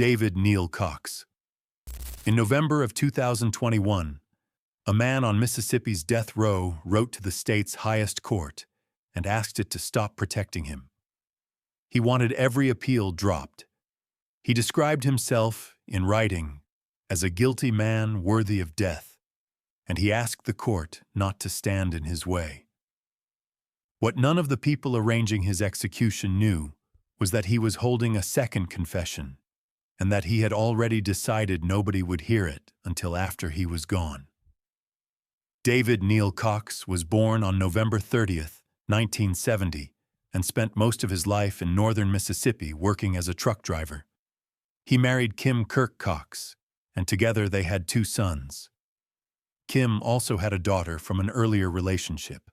David Neal Cox. In November of 2021, a man on Mississippi's death row wrote to the state's highest court and asked it to stop protecting him. He wanted every appeal dropped. He described himself, in writing, as a guilty man worthy of death, and he asked the court not to stand in his way. What none of the people arranging his execution knew was that he was holding a second confession, and that he had already decided nobody would hear it until after he was gone. David Neal Cox was born on November 30th, 1970, and spent most of his life in northern Mississippi working as a truck driver. He married Kim Kirk Cox, and together they had 2 sons. Kim also had a daughter from an earlier relationship.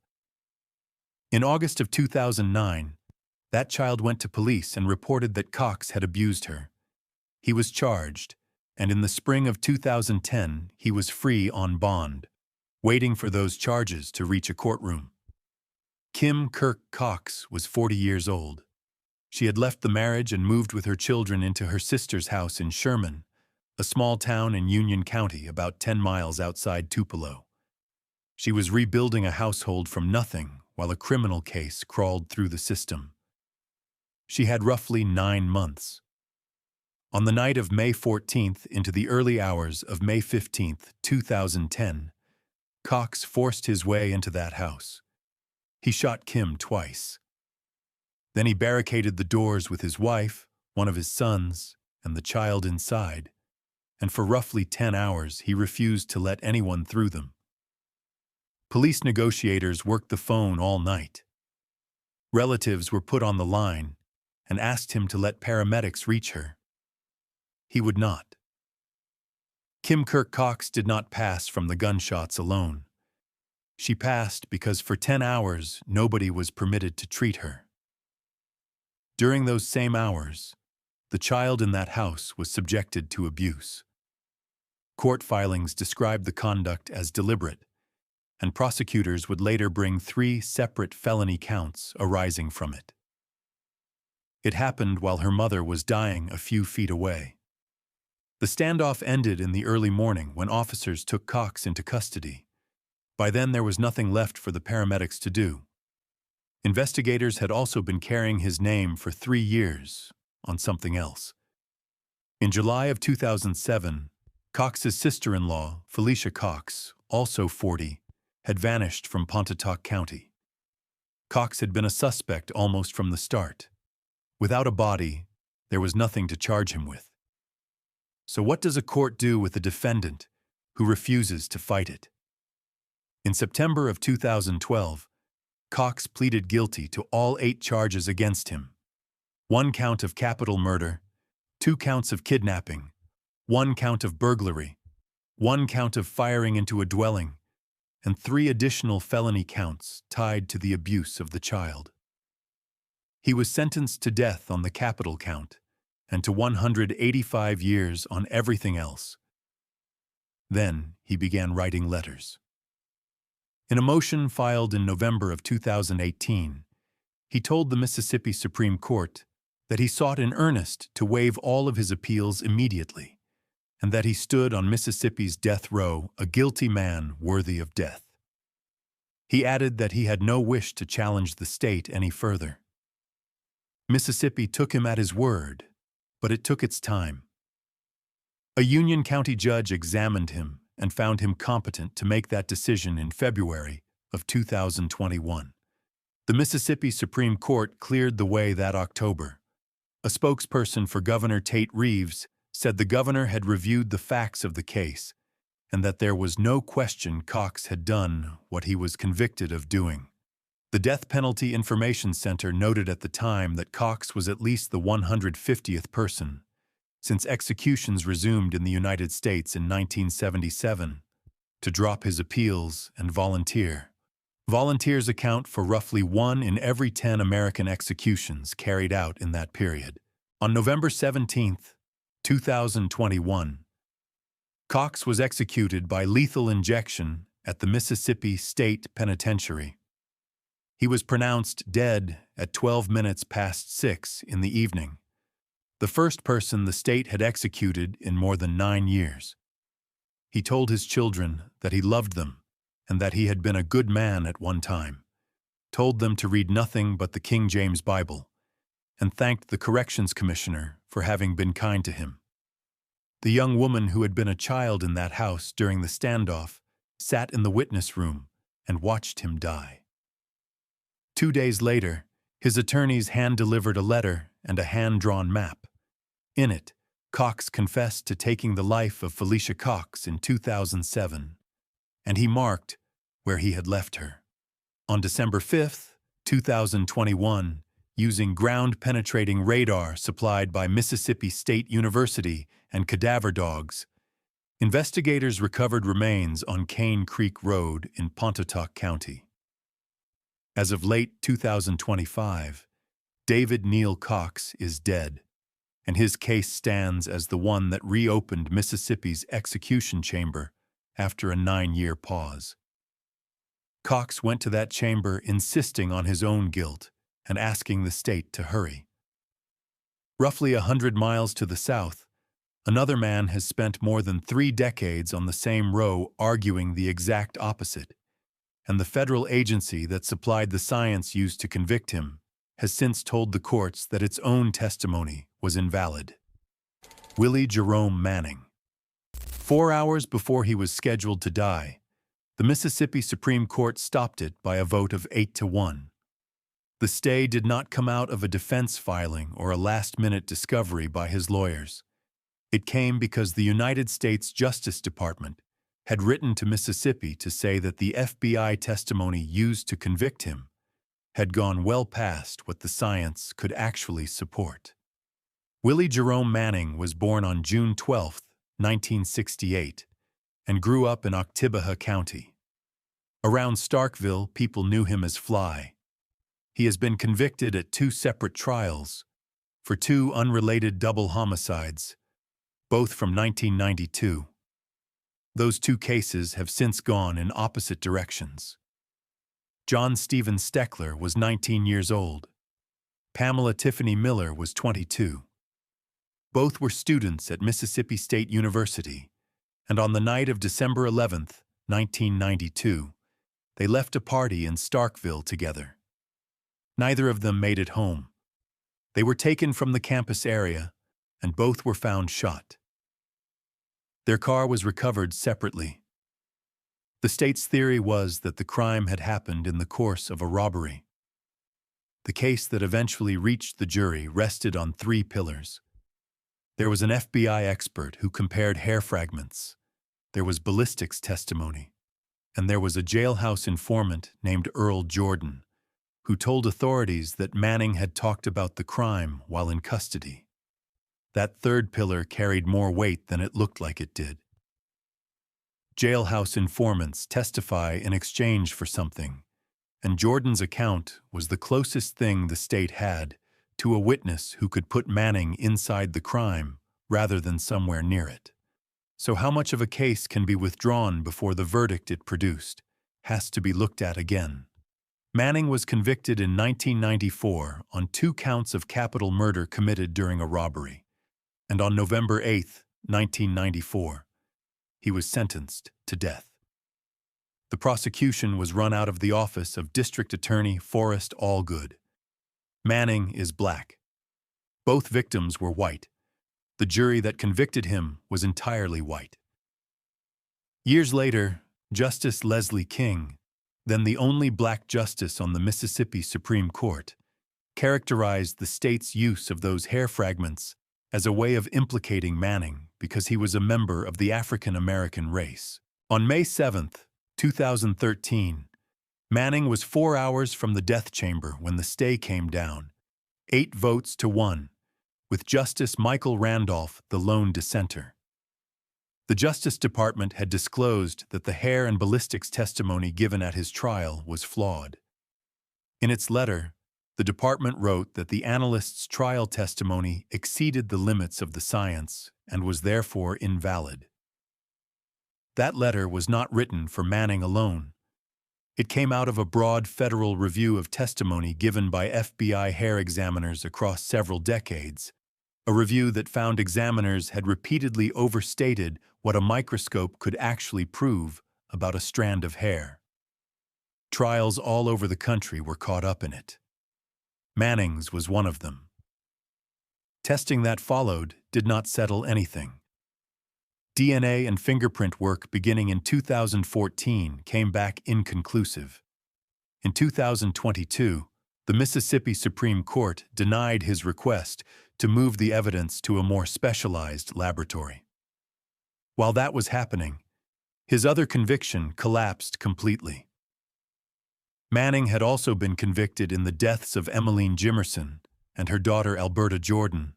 In August of 2009, that child went to police and reported that Cox had abused her. He was charged, and in the spring of 2010, he was free on bond, waiting for those charges to reach a courtroom. Kim Kirk Cox was 40 years old. She had left the marriage and moved with her children into her sister's house in Sherman, a small town in Union County about 10 miles outside Tupelo. She was rebuilding a household from nothing while a criminal case crawled through the system. She had roughly 9 months. On the night of May 14th into the early hours of May 15th, 2010, Cox forced his way into that house. He shot Kim twice. Then he barricaded the doors with his wife, one of his sons, and the child inside, and for roughly 10 hours he refused to let anyone through them. Police negotiators worked the phone all night. Relatives were put on the line and asked him to let paramedics reach her. He would not. Kim Kirk Cox did not pass from the gunshots alone. She passed because for 10 hours nobody was permitted to treat her. During those same hours, the child in that house was subjected to abuse. Court filings described the conduct as deliberate, and prosecutors would later bring 3 separate felony counts arising from it. It happened while her mother was dying a few feet away. The standoff ended in the early morning when officers took Cox into custody. By then there was nothing left for the paramedics to do. Investigators had also been carrying his name for 3 years on something else. In July of 2007, Cox's sister-in-law, Felicia Cox, also 40, had vanished from Pontotoc County. Cox had been a suspect almost from the start. Without a body, there was nothing to charge him with. So what does a court do with a defendant who refuses to fight it? In September of 2012, Cox pleaded guilty to all 8 charges against him: 1 count of capital murder, 2 counts of kidnapping, 1 count of burglary, 1 count of firing into a dwelling, and 3 additional felony counts tied to the abuse of the child. He was sentenced to death on the capital count and to 185 years on everything else. Then he began writing letters. In a motion filed in November of 2018, he told the Mississippi Supreme Court that he sought in earnest to waive all of his appeals immediately, and that he stood on Mississippi's death row a guilty man worthy of death. He added that he had no wish to challenge the state any further. Mississippi took him at his word, but it took its time. A Union County judge examined him and found him competent to make that decision in February of 2021. The Mississippi Supreme Court cleared the way that October. A spokesperson for Governor Tate Reeves said the governor had reviewed the facts of the case and that there was no question Cox had done what he was convicted of doing. The Death Penalty Information Center noted at the time that Cox was at least the 150th person, since executions resumed in the United States in 1977, to drop his appeals and volunteer. Volunteers account for roughly 1 in every 10 American executions carried out in that period. On November 17, 2021, Cox was executed by lethal injection at the Mississippi State Penitentiary. He was pronounced dead at 12 minutes past 6 in the evening. the first person the state had executed in more than 9 years. He told his children that he loved them and that he had been a good man at one time, told them to read nothing but the King James Bible, and thanked the corrections commissioner for having been kind to him. The young woman who had been a child in that house during the standoff sat in the witness room and watched him die. 2 days later, his attorneys hand-delivered a letter and a hand-drawn map. In it, Cox confessed to taking the life of Felicia Cox in 2007, and he marked where he had left her. On December 5, 2021, using ground-penetrating radar supplied by Mississippi State University and cadaver dogs, investigators recovered remains on Cane Creek Road in Pontotoc County. As of late 2025, David Neal Cox is dead, and his case stands as the one that reopened Mississippi's execution chamber after a 9-year pause. Cox went to that chamber insisting on his own guilt and asking the state to hurry. Roughly 100 miles to the south, another man has spent more than 3 decades on the same row arguing the exact opposite, and the federal agency that supplied the science used to convict him has since told the courts that its own testimony was invalid. Willie Jerome Manning. 4 hours before he was scheduled to die, the Mississippi Supreme Court stopped it by a vote of 8-1. The stay did not come out of a defense filing or a last-minute discovery by his lawyers. It came because the United States Justice Department had written to Mississippi to say that the FBI testimony used to convict him had gone well past what the science could actually support. Willie Jerome Manning was born on June 12, 1968, and grew up in Oktibbeha County. Around Starkville, people knew him as Fly. He has been convicted at 2 separate trials for 2 unrelated double homicides, both from 1992. Those 2 cases have since gone in opposite directions. John Stephen Steckler was 19 years old. Pamela Tiffany Miller was 22. Both were students at Mississippi State University, and on the night of December 11, 1992, they left a party in Starkville together. Neither of them made it home. They were taken from the campus area, and both were found shot. Their car was recovered separately. The state's theory was that the crime had happened in the course of a robbery. The case that eventually reached the jury rested on 3 pillars. There was an FBI expert who compared hair fragments. There was ballistics testimony. And there was a jailhouse informant named Earl Jordan, who told authorities that Manning had talked about the crime while in custody. That 3rd pillar carried more weight than it looked like it did. Jailhouse informants testify in exchange for something, and Jordan's account was the closest thing the state had to a witness who could put Manning inside the crime rather than somewhere near it. So how much of a case can be withdrawn before the verdict it produced has to be looked at again. Manning was convicted in 1994 on 2 counts of capital murder committed during a robbery, and on November 8, 1994, he was sentenced to death. The prosecution was run out of the office of District Attorney Forrest Allgood. Manning is black. Both victims were white. The jury that convicted him was entirely white. Years later, Justice Leslie King, then the only black justice on the Mississippi Supreme Court, characterized the state's use of those hair fragments as a way of implicating Manning because he was a member of the African American race. On May 7, 2013, Manning was 4 hours from the death chamber when the stay came down, 8 votes to 1, with Justice Michael Randolph the lone dissenter. The Justice Department had disclosed that the hair and ballistics testimony given at his trial was flawed. In its letter, the department wrote that the analyst's trial testimony exceeded the limits of the science and was therefore invalid. That letter was not written for Manning alone. It came out of a broad federal review of testimony given by FBI hair examiners across several decades, a review that found examiners had repeatedly overstated what a microscope could actually prove about a strand of hair. Trials all over the country were caught up in it. Manning's was one of them. Testing that followed did not settle anything. DNA and fingerprint work beginning in 2014 came back inconclusive. In 2022, the Mississippi Supreme Court denied his request to move the evidence to a more specialized laboratory. While that was happening, his other conviction collapsed completely. Manning had also been convicted in the deaths of Emmeline Jimerson and her daughter Alberta Jordan,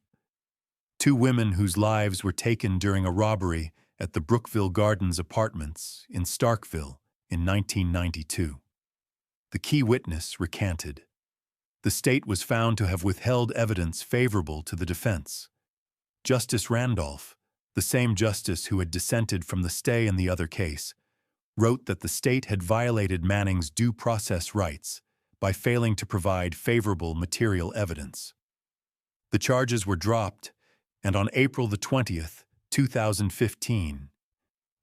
two women whose lives were taken during a robbery at the Brookville Gardens Apartments in Starkville in 1992. The key witness recanted. The state was found to have withheld evidence favorable to the defense. Justice Randolph, the same justice who had dissented from the stay in the other case, wrote that the state had violated Manning's due process rights by failing to provide favorable material evidence. The charges were dropped, and on April 20th, 2015,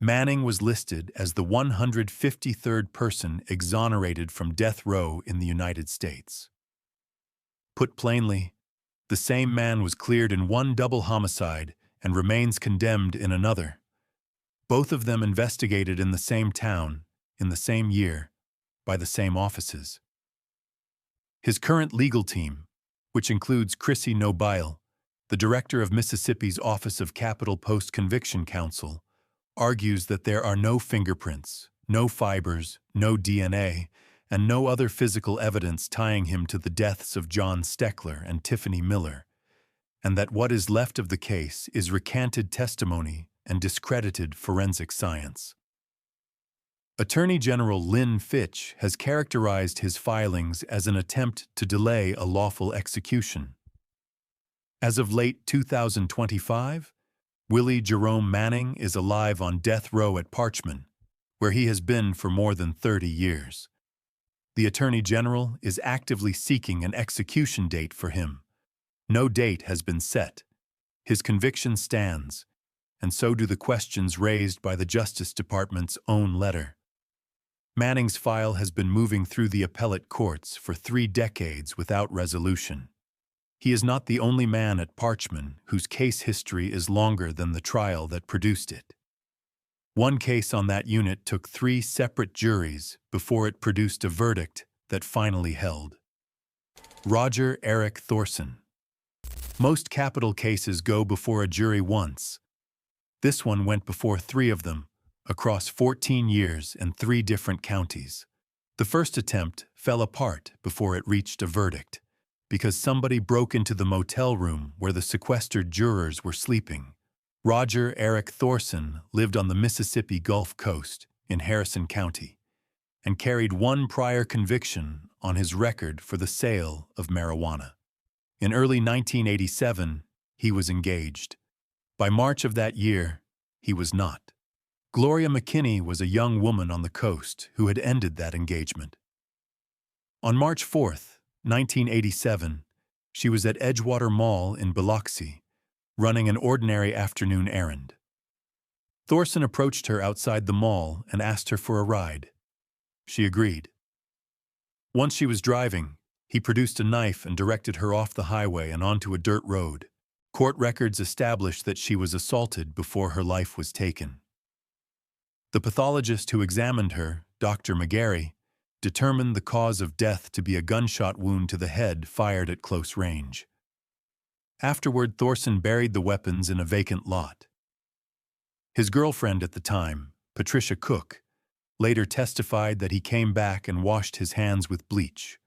Manning was listed as the 153rd person exonerated from death row in the United States. Put plainly, the same man was cleared in one double homicide and remains condemned in another. Both of them investigated in the same town, in the same year, by the same offices. His current legal team, which includes Chrissy Nobile, the director of Mississippi's Office of Capital Post-Conviction Counsel, argues that there are no fingerprints, no fibers, no DNA, and no other physical evidence tying him to the deaths of John Steckler and Tiffany Miller, and that what is left of the case is recanted testimony and discredited forensic science. Attorney General Lynn Fitch has characterized his filings as an attempt to delay a lawful execution. As of late 2025, Willie Jerome Manning is alive on death row at Parchman, where he has been for more than 30 years. The Attorney General is actively seeking an execution date for him. No date has been set. His conviction stands, and so do the questions raised by the Justice Department's own letter. Manning's file has been moving through the appellate courts for 3 decades without resolution. He is not the only man at Parchman whose case history is longer than the trial that produced it. One case on that unit took 3 separate juries before it produced a verdict that finally held. Roger Eric Thorson. Most capital cases go before a jury once. This one went before 3 of them, across 14 years and 3 different counties. The first attempt fell apart before it reached a verdict, because somebody broke into the motel room where the sequestered jurors were sleeping. Roger Eric Thorson lived on the Mississippi Gulf Coast in Harrison County and carried 1 prior conviction on his record for the sale of marijuana. In early 1987, he was engaged. By March of that year, he was not. Gloria McKinney was a young woman on the coast who had ended that engagement. On March 4th, 1987, she was at Edgewater Mall in Biloxi, running an ordinary afternoon errand. Thorson approached her outside the mall and asked her for a ride. She agreed. Once she was driving, he produced a knife and directed her off the highway and onto a dirt road. Court records established that she was assaulted before her life was taken. The pathologist who examined her, Dr. McGarry, determined the cause of death to be a gunshot wound to the head fired at close range. Afterward, Thorson buried the weapons in a vacant lot. His girlfriend at the time, Patricia Cook, later testified that he came back and washed his hands with bleach.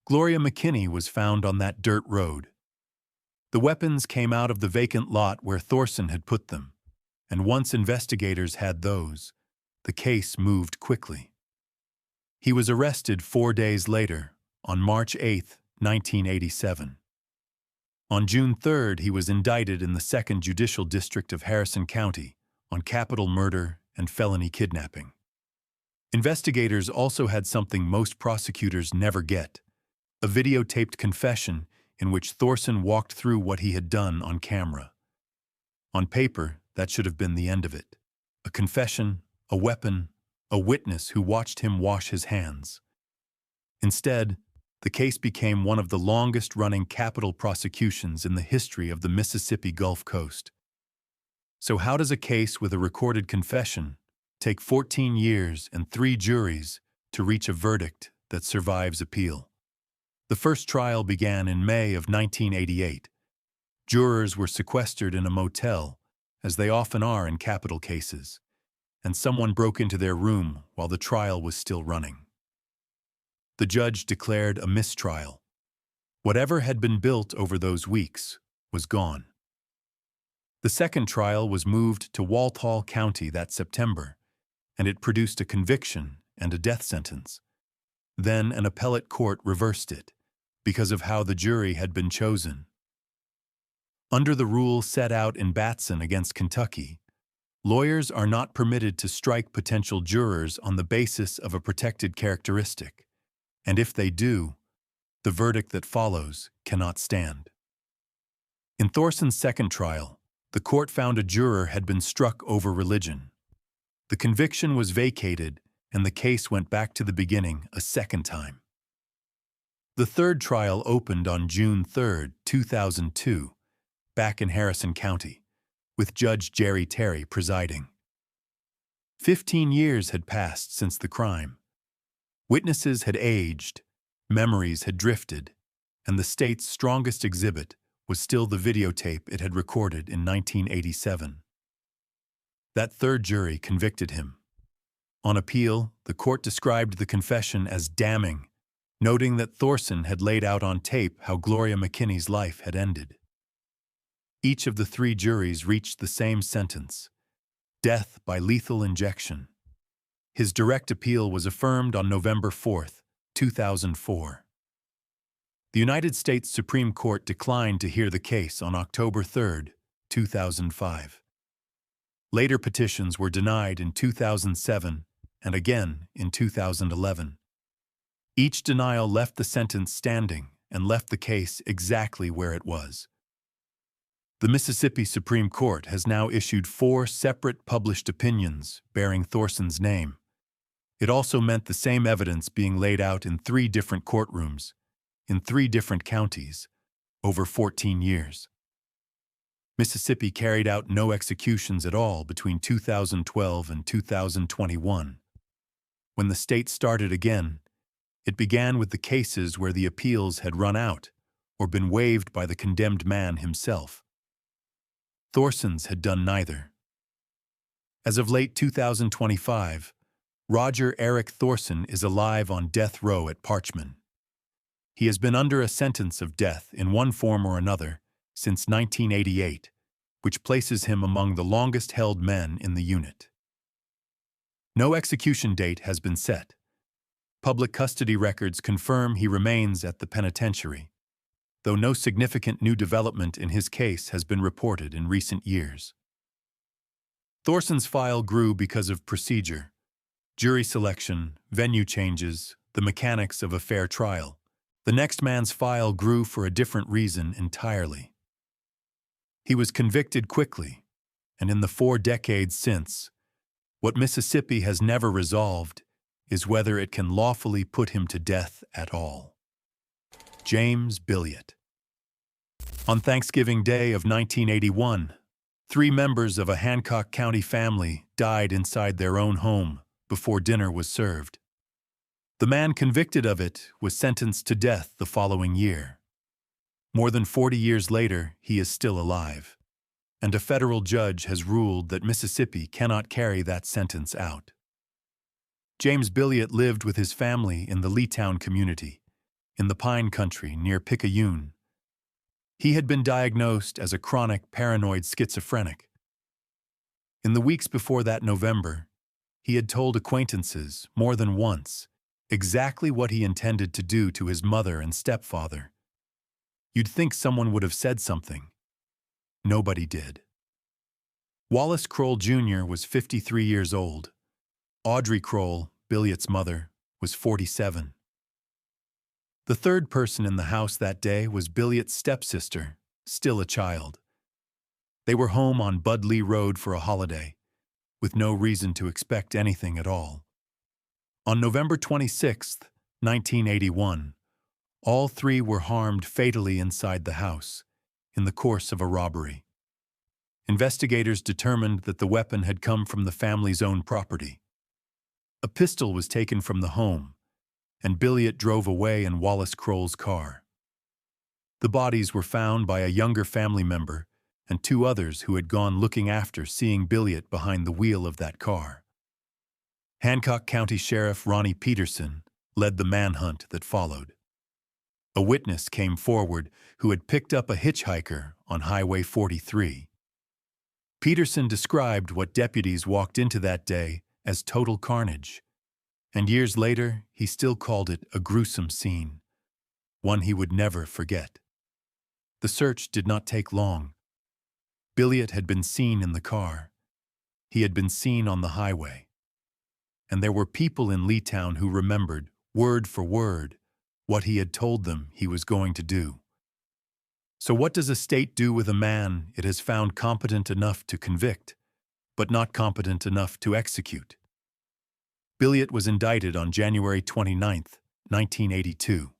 Gloria McKinney was found on that dirt road. The weapons came out of the vacant lot where Thorson had put them, and once investigators had those, the case moved quickly. He was arrested 4 days later, on March 8, 1987. On June 3rd, he was indicted in the 2nd Judicial District of Harrison County on capital murder and felony kidnapping. Investigators also had something most prosecutors never get: a videotaped confession in which Thorson walked through what he had done on camera. On paper, that should have been the end of it. A confession, a weapon, a witness who watched him wash his hands. Instead, the case became one of the longest-running capital prosecutions in the history of the Mississippi Gulf Coast. So how does a case with a recorded confession take 14 years and 3 juries to reach a verdict that survives appeal? The first trial began in May of 1988. Jurors were sequestered in a motel, as they often are in capital cases, and someone broke into their room while the trial was still running. The judge declared a mistrial. Whatever had been built over those weeks was gone. The second trial was moved to Walthall County that September, and it produced a conviction and a death sentence. Then an appellate court reversed it, because of how the jury had been chosen. Under the rule set out in Batson against Kentucky, lawyers are not permitted to strike potential jurors on the basis of a protected characteristic, and if they do, the verdict that follows cannot stand. In Thorson's second trial, the court found a juror had been struck over religion. The conviction was vacated, and the case went back to the beginning a second time. The third trial opened on June 3, 2002, back in Harrison County, with Judge Jerry Terry presiding. 15 years had passed since the crime. Witnesses had aged, memories had drifted, and the state's strongest exhibit was still the videotape it had recorded in 1987. That third jury convicted him. On appeal, the court described the confession as damning, noting that Thorson had laid out on tape how Gloria McKinney's life had ended. Each of the 3 juries reached the same sentence: death by lethal injection. His direct appeal was affirmed on November 4, 2004. The United States Supreme Court declined to hear the case on October 3, 2005. Later petitions were denied in 2007 and again in 2011. Each denial left the sentence standing and left the case exactly where it was. The Mississippi Supreme Court has now issued 4 separate published opinions bearing Thorson's name. It also meant the same evidence being laid out in 3 different courtrooms, in 3 different counties, over 14 years. Mississippi carried out no executions at all between 2012 and 2021. When the state started again, it began with the cases where the appeals had run out or been waived by the condemned man himself. Thorson's had done neither. As of late 2025, Roger Eric Thorson is alive on death row at Parchman. He has been under a sentence of death in one form or another since 1988, which places him among the longest-held men in the unit. No execution date has been set. Public custody records confirm he remains at the penitentiary, though no significant new development in his case has been reported in recent years. Thorson's file grew because of procedure, jury selection, venue changes, the mechanics of a fair trial. The next man's file grew for a different reason entirely. He was convicted quickly, and in the 4 decades since, what Mississippi has never resolved is whether it can lawfully put him to death at all. James Billiot. On Thanksgiving Day of 1981, 3 members of a Hancock County family died inside their own home before dinner was served. The man convicted of it was sentenced to death the following year. More than 40 years later, he is still alive, and a federal judge has ruled that Mississippi cannot carry that sentence out. James Billiot lived with his family in the Leetown community, in the Pine Country near Picayune. He had been diagnosed as a chronic paranoid schizophrenic. In the weeks before that November, he had told acquaintances, more than once, exactly what he intended to do to his mother and stepfather. You'd think someone would have said something. Nobody did. Wallace Kroll Jr. was 53 years old. Audrey Kroll, Billiot's mother, was 47. The third person in the house that day was Billiot's stepsister, still a child. They were home on Bud Lee Road for a holiday, with no reason to expect anything at all. On November 26, 1981, all three were harmed fatally inside the house, in the course of a robbery. Investigators determined that the weapon had come from the family's own property. A pistol was taken from the home, and Billiot drove away in Wallace Kroll's car. The bodies were found by a younger family member and two others who had gone looking after seeing Billiot behind the wheel of that car. Hancock County Sheriff Ronnie Peterson led the manhunt that followed. A witness came forward who had picked up a hitchhiker on Highway 43. Peterson described what deputies walked into that day as total carnage, and years later he still called it a gruesome scene, one he would never forget. The search did not take long. Billiot had been seen in the car. He had been seen on the highway. And there were people in Leetown who remembered, word for word, what he had told them he was going to do. So what does a state do with a man it has found competent enough to convict, but not competent enough to execute? Billiot was indicted on January 29, 1982.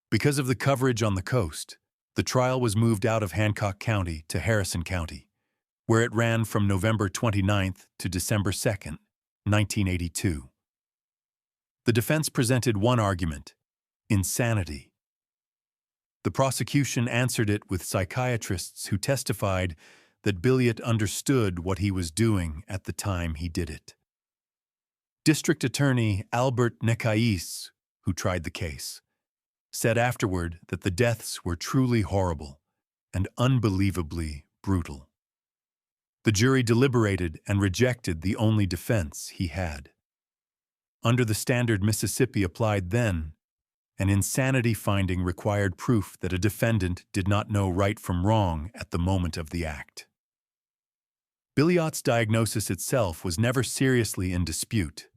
Because of the coverage on the coast, the trial was moved out of Hancock County to Harrison County, where it ran from November 29 to December 2, 1982. The defense presented one argument: insanity. The prosecution answered it with psychiatrists who testified that Billiot understood what he was doing at the time he did it. District Attorney Albert Nekais, who tried the case, said afterward that the deaths were truly horrible and unbelievably brutal. The jury deliberated and rejected the only defense he had. Under the standard Mississippi applied then, an insanity finding required proof that a defendant did not know right from wrong at the moment of the act. Billiot's diagnosis itself was never seriously in dispute.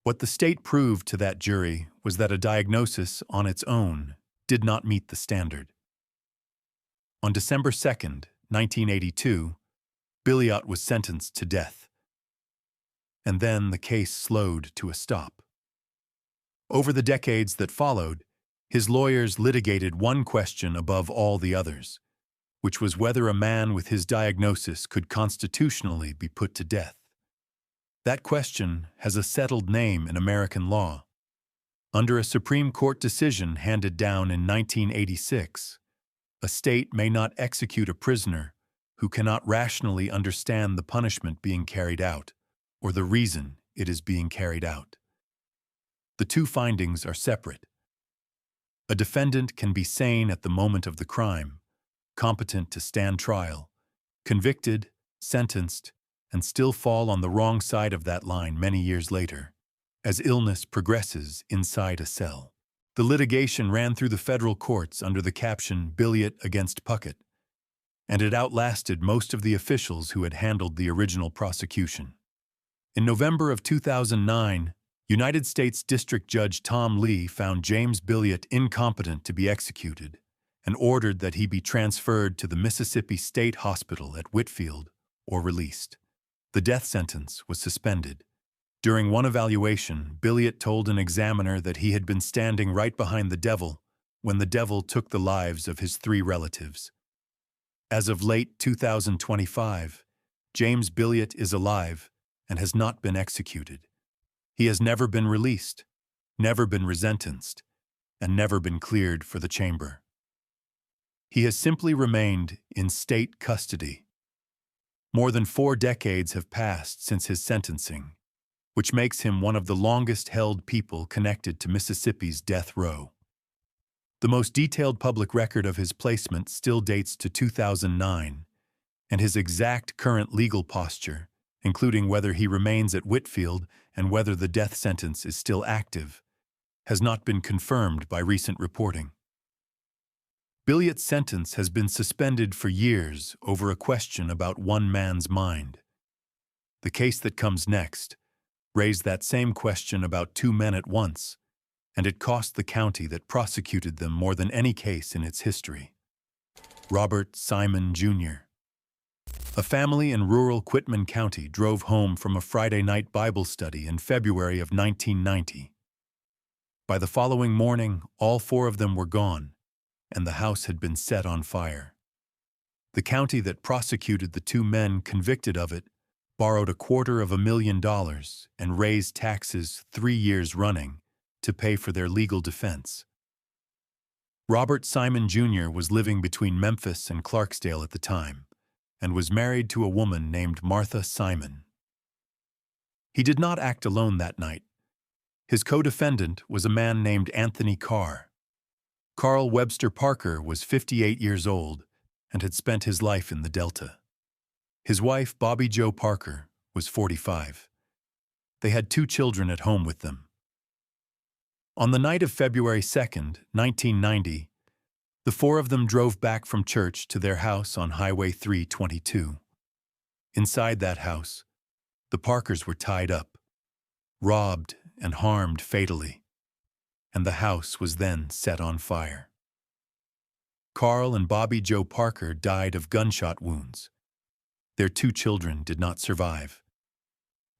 What the state proved to that jury was that a diagnosis on its own did not meet the standard. On December 2, 1982, Billiot was sentenced to death. And then the case slowed to a stop. Over the decades that followed, his lawyers litigated one question above all the others, which was whether a man with his diagnosis could constitutionally be put to death. That question has a settled name in American law. Under a Supreme Court decision handed down in 1986, a state may not execute a prisoner who cannot rationally understand the punishment being carried out or the reason it is being carried out. The two findings are separate. A defendant can be sane at the moment of the crime, competent to stand trial, convicted, sentenced, and still fall on the wrong side of that line many years later, as illness progresses inside a cell. The litigation ran through the federal courts under the caption "Billiot against Puckett," and it outlasted most of the officials who had handled the original prosecution. In November of 2009, United States District Judge Tom Lee found James Billiot incompetent to be executed and ordered that he be transferred to the Mississippi State Hospital at Whitfield or released. The death sentence was suspended. During one evaluation, Billiot told an examiner that he had been standing right behind the devil when the devil took the lives of his 3 relatives. As of late 2025, James Billiot is alive and has not been executed. He has never been released, never been resentenced, and never been cleared for the chamber. He has simply remained in state custody. More than 4 decades have passed since his sentencing, which makes him one of the longest-held people connected to Mississippi's death row. The most detailed public record of his placement still dates to 2009, and his exact current legal posture, including whether he remains at Whitfield and whether the death sentence is still active, has not been confirmed by recent reporting. Billiot's sentence has been suspended for years over a question about one man's mind. The case that comes next raised that same question about 2 men at once, and it cost the county that prosecuted them more than any case in its history. Robert Simon, Jr. A family in rural Quitman County drove home from a Friday night Bible study in February of 1990. By the following morning, all four of them were gone, and the house had been set on fire. The county that prosecuted the two men convicted of it borrowed $250,000 and raised taxes 3 years running to pay for their legal defense. Robert Simon, Jr. was living between Memphis and Clarksdale at the time, and was married to a woman named Martha Simon. He did not act alone that night. His co-defendant was a man named Anthony Carr. Carl Webster Parker was 58 years old and had spent his life in the Delta. His wife, Bobby Jo Parker, was 45. They had 2 children at home with them. On the night of February 2nd, 1990, the four of them drove back from church to their house on Highway 322. Inside that house, the Parkers were tied up, robbed and harmed fatally, and the house was then set on fire. Carl and Bobby Jo Parker died of gunshot wounds. Their 2 children did not survive.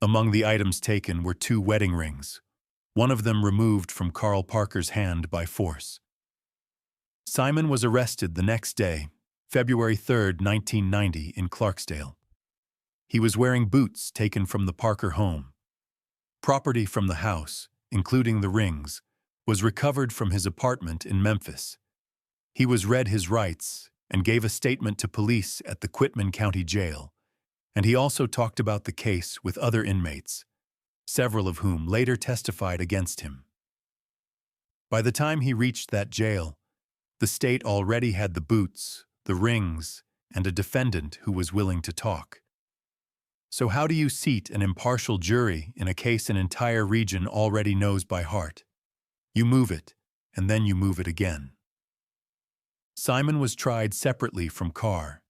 Among the items taken were 2 wedding rings, one of them removed from Carl Parker's hand by force. Simon was arrested the next day, February 3, 1990, in Clarksdale. He was wearing boots taken from the Parker home. Property from the house, including the rings, was recovered from his apartment in Memphis. He was read his rights and gave a statement to police at the Quitman County Jail, and he also talked about the case with other inmates, several of whom later testified against him. By the time he reached that jail, the state already had the boots, the rings, and a defendant who was willing to talk. So how do you seat an impartial jury in a case an entire region already knows by heart? You move it, and then you move it again. Simon was tried separately from Carr,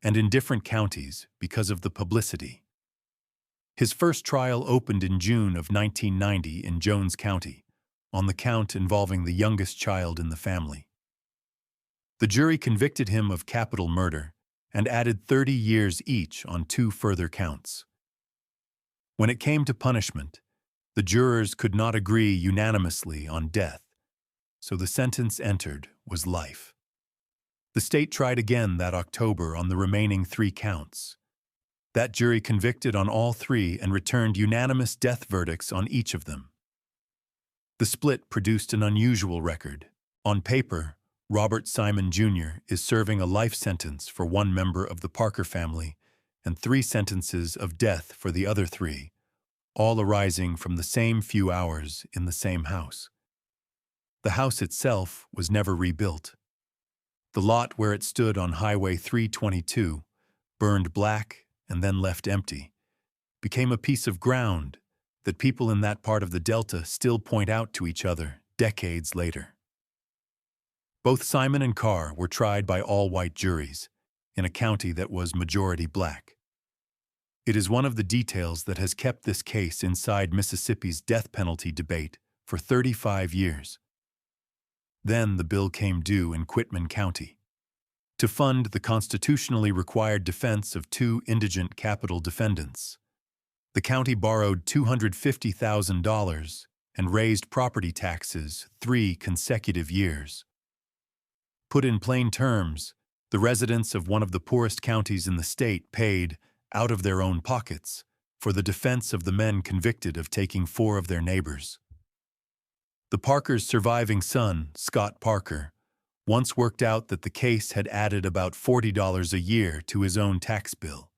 and in different counties because of the publicity. His first trial opened in June of 1990 in Jones County, on the count involving the youngest child in the family. The jury convicted him of capital murder and added 30 years each on 2 further counts. When it came to punishment, the jurors could not agree unanimously on death, so the sentence entered was life. The state tried again that October on the remaining 3 counts. That jury convicted on all 3 and returned unanimous death verdicts on each of them. The split produced an unusual record. On paper, Robert Simon, Jr. is serving a life sentence for 1 member of the Parker family and 3 sentences of death for the other 3, all arising from the same few hours in the same house. The house itself was never rebuilt. The lot where it stood on Highway 322, burned black and then left empty, became a piece of ground that people in that part of the Delta still point out to each other decades later. Both Simon and Carr were tried by all-white juries in a county that was majority black. It is one of the details that has kept this case inside Mississippi's death penalty debate for 35 years. Then the bill came due in Quitman County. To fund the constitutionally required defense of 2 indigent capital defendants, the county borrowed $250,000 and raised property taxes 3 consecutive years. Put in plain terms, the residents of one of the poorest counties in the state paid, out of their own pockets, for the defense of the men convicted of taking 4 of their neighbors. The Parkers' surviving son, Scott Parker, once worked out that the case had added about $40 a year to his own tax bill,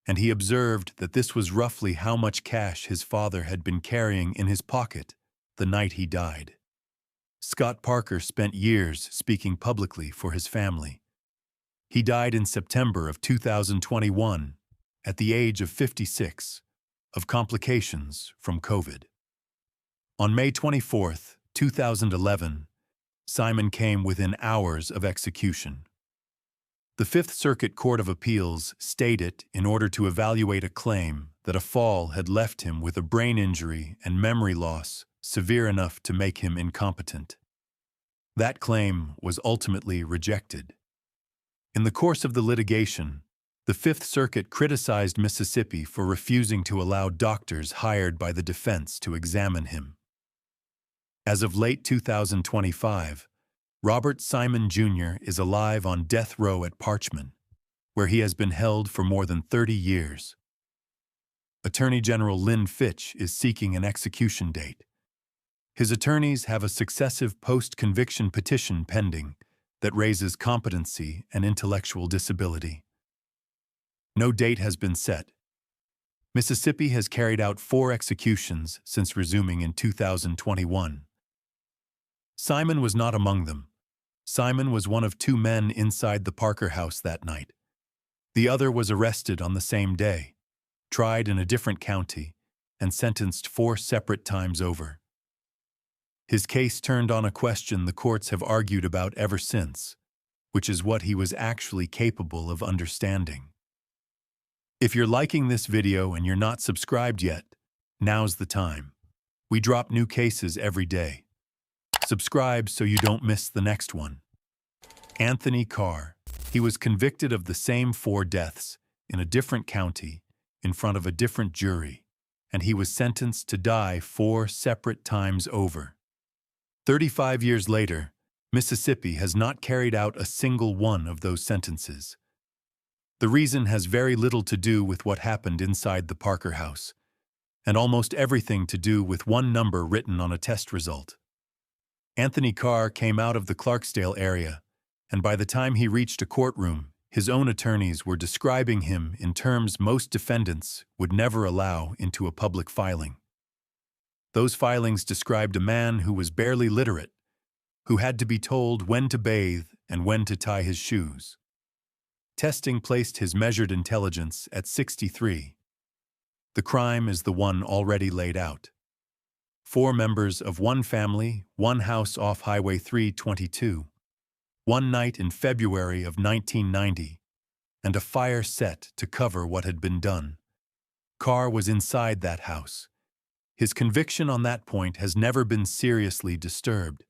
and he observed that this was roughly how much cash his father had been carrying in his pocket the night he died. Scott Parker spent years speaking publicly for his family. He died in September of 2021 at the age of 56 of complications from COVID. On May 24, 2011, Simon came within hours of execution. The Fifth Circuit Court of Appeals stayed it in order to evaluate a claim that a fall had left him with a brain injury and memory loss severe enough to make him incompetent. That claim was ultimately rejected. In the course of the litigation, the Fifth Circuit criticized Mississippi for refusing to allow doctors hired by the defense to examine him. As of late 2025, Robert Simon Jr. is alive on death row at Parchman, where he has been held for more than 30 years. Attorney General Lynn Fitch is seeking an execution date. His attorneys have a successive post-conviction petition pending that raises competency and intellectual disability. No date has been set. Mississippi has carried out 4 executions since resuming in 2021. Simon was not among them. Simon was one of 2 men inside the Parker house that night. The other was arrested on the same day, tried in a different county, and sentenced 4 separate times over. His case turned on a question the courts have argued about ever since, which is what he was actually capable of understanding. If you're liking this video and you're not subscribed yet, now's the time. We drop new cases every day. Subscribe so you don't miss the next one. Anthony Carr. He was convicted of the same 4 deaths in a different county in front of a different jury, and he was sentenced to die 4 separate times over. 35 years later, Mississippi has not carried out a single one of those sentences. The reason has very little to do with what happened inside the Parker house, and almost everything to do with one number written on a test result. Anthony Carr came out of the Clarksdale area, and by the time he reached a courtroom, his own attorneys were describing him in terms most defendants would never allow into a public filing. Those filings described a man who was barely literate, who had to be told when to bathe and when to tie his shoes. Testing placed his measured intelligence at 63. The crime is the one already laid out. 4 members of one family, one house off Highway 322, one night in February of 1990, and a fire set to cover what had been done. Carr was inside that house. His conviction on that point has never been seriously disturbed.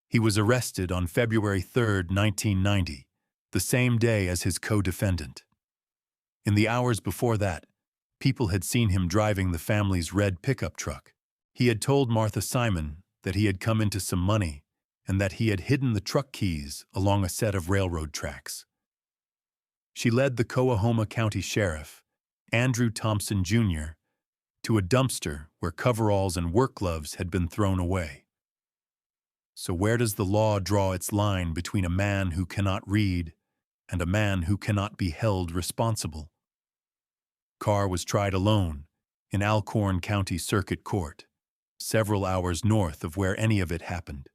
He was arrested on February 3, 1990, the same day as his co-defendant. In the hours before that, people had seen him driving the family's red pickup truck. He had told Martha Simon that he had come into some money and that he had hidden the truck keys along a set of railroad tracks. She led the Coahoma County Sheriff, Andrew Thompson, Jr., to a dumpster where coveralls and work gloves had been thrown away. So where does the law draw its line between a man who cannot read and a man who cannot be held responsible? Carr was tried alone in Alcorn County Circuit Court, several hours north of where any of it happened.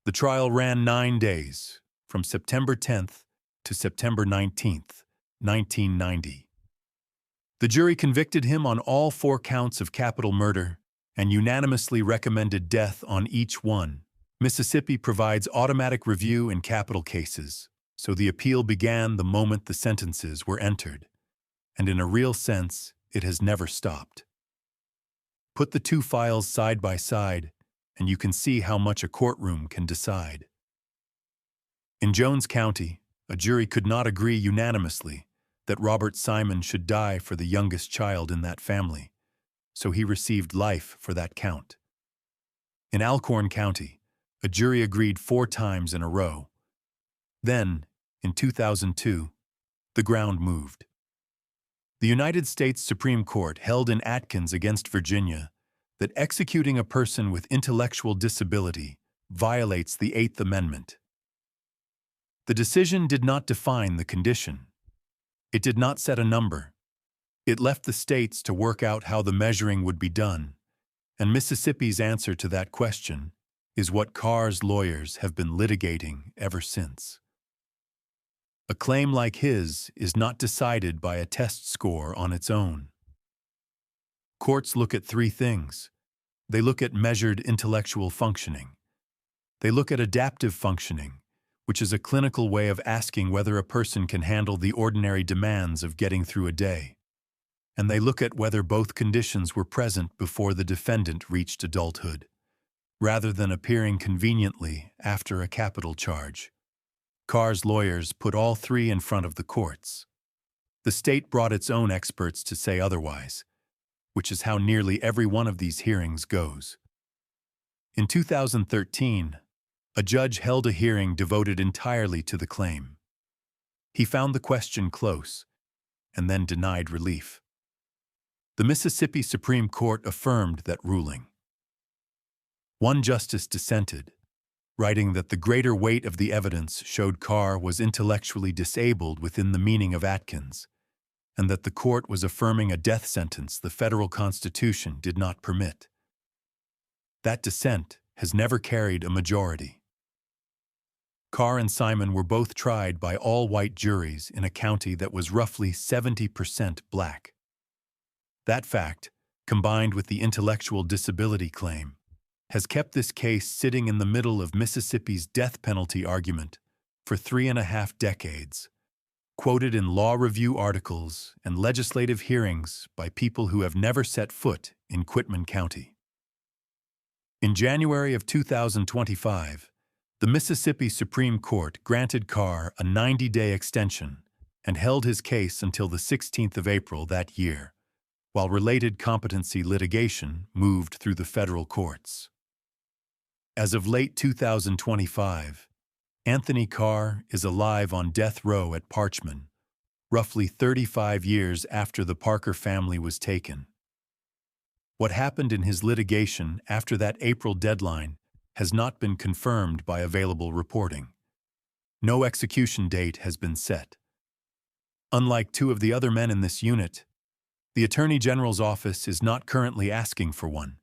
The trial ran 9 days, from September 10th to September 19th, 1990. The jury convicted him on all 4 counts of capital murder and unanimously recommended death on each one. Mississippi provides automatic review in capital cases, so the appeal began the moment the sentences were entered, and in a real sense, it has never stopped. Put the 2 files side by side, and you can see how much a courtroom can decide. In Jones County, a jury could not agree unanimously that Robert Simon should die for the youngest child in that family, so he received life for that count. In Alcorn County, a jury agreed 4 times in a row. Then, in 2002, the ground moved. The United States Supreme Court held in Atkins against Virginia that executing a person with intellectual disability violates the 8th Amendment. The decision did not define the condition. It did not set a number. It left the states to work out how the measuring would be done, and Mississippi's answer to that question is what Carr's lawyers have been litigating ever since. A claim like his is not decided by a test score on its own. Courts look at 3 things. They look at measured intellectual functioning. They look at adaptive functioning, which is a clinical way of asking whether a person can handle the ordinary demands of getting through a day. and they look at whether both conditions were present before the defendant reached adulthood, rather than appearing conveniently after a capital charge. Carr's lawyers put all three in front of the courts. The state brought its own experts to say otherwise, which is how nearly every one of these hearings goes. In 2013, a judge held a hearing devoted entirely to the claim. He found the question close and then denied relief. The Mississippi Supreme Court affirmed that ruling. One justice dissented, writing that the greater weight of the evidence showed Carr was intellectually disabled within the meaning of Atkins, and that the court was affirming a death sentence the federal Constitution did not permit. That dissent has never carried a majority. Carr and Simon were both tried by all-white juries in a county that was roughly 70% black. That fact, combined with the intellectual disability claim, has kept this case sitting in the middle of Mississippi's death penalty argument for 3.5 decades, quoted in law review articles and legislative hearings by people who have never set foot in Quitman County. In January of 2025, the Mississippi Supreme Court granted Carr a 90-day extension and held his case until the 16th of April that year, while related competency litigation moved through the federal courts. As of late 2025, Anthony Carr is alive on death row at Parchman, roughly 35 years after the Parker family was taken. What happened in his litigation after that April deadline has not been confirmed by available reporting. No execution date has been set. Unlike two of the other men in this unit, the Attorney General's office is not currently asking for one.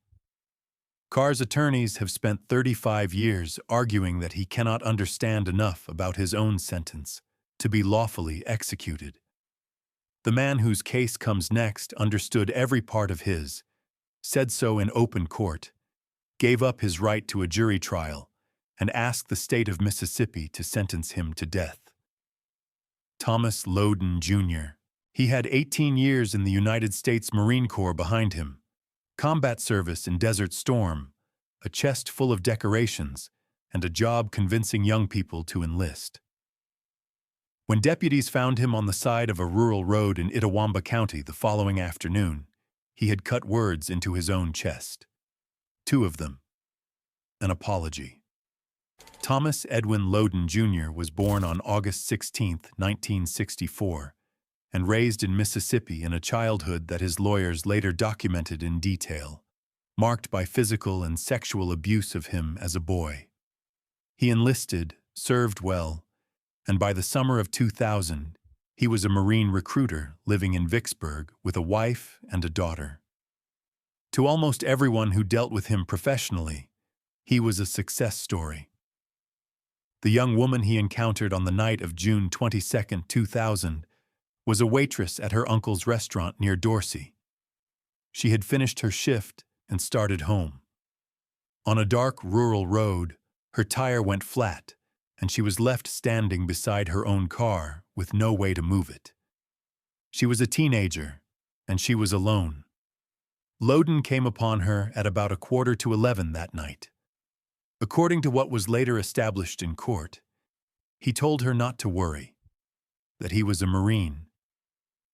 Carr's attorneys have spent 35 years arguing that he cannot understand enough about his own sentence to be lawfully executed. The man whose case comes next understood every part of his, said so in open court, gave up his right to a jury trial, and asked the state of Mississippi to sentence him to death. Thomas Loudon, Jr. He had 18 years in the United States Marine Corps behind him, combat service in Desert Storm, a chest full of decorations, and a job convincing young people to enlist. When deputies found him on the side of a rural road in Itawamba County the following afternoon, he had cut words into his own chest. 2 of them. An apology. Thomas Edwin Loudon, Jr. was born on August 16, 1964, and raised in Mississippi in a childhood that his lawyers later documented in detail, marked by physical and sexual abuse of him as a boy. He enlisted, served well, and by the summer of 2000, he was a Marine recruiter living in Vicksburg with a wife and a daughter. To almost everyone who dealt with him professionally, he was a success story. The young woman he encountered on the night of June 22, 2000, was a waitress at her uncle's restaurant near Dorsey. She had finished her shift and started home. On a dark rural road, her tire went flat, and she was left standing beside her own car with no way to move it. She was a teenager, and she was alone. Loudon came upon her at about 10:45 that night. According to what was later established in court, he told her not to worry, that he was a Marine,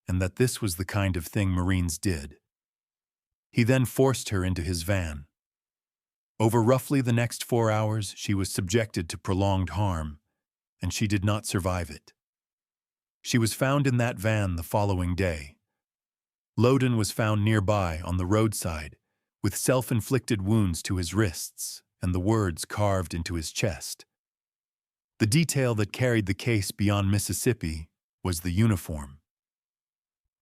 and that this was the kind of thing Marines did. He then forced her into his van. Over roughly the next 4 hours, she was subjected to prolonged harm, and she did not survive it. She was found in that van the following day. Loudon was found nearby on the roadside, with self-inflicted wounds to his wrists and the words carved into his chest. The detail that carried the case beyond Mississippi was the uniform.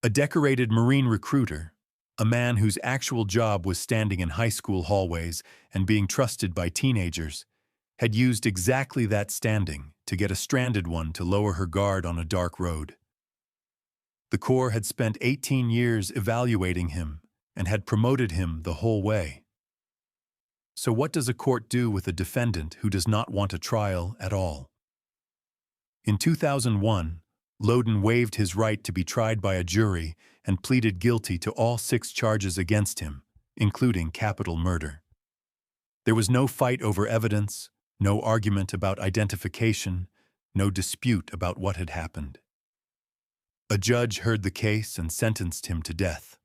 A decorated Marine recruiter, a man whose actual job was standing in high school hallways and being trusted by teenagers, had used exactly that standing to get a stranded one to lower her guard on a dark road. The Corps had spent 18 years evaluating him and had promoted him the whole way. So what does a court do with a defendant who does not want a trial at all? In 2001, Loudon waived his right to be tried by a jury and pleaded guilty to all 6 charges against him, including capital murder. There was no fight over evidence, no argument about identification, no dispute about what had happened. A judge heard the case and sentenced him to death.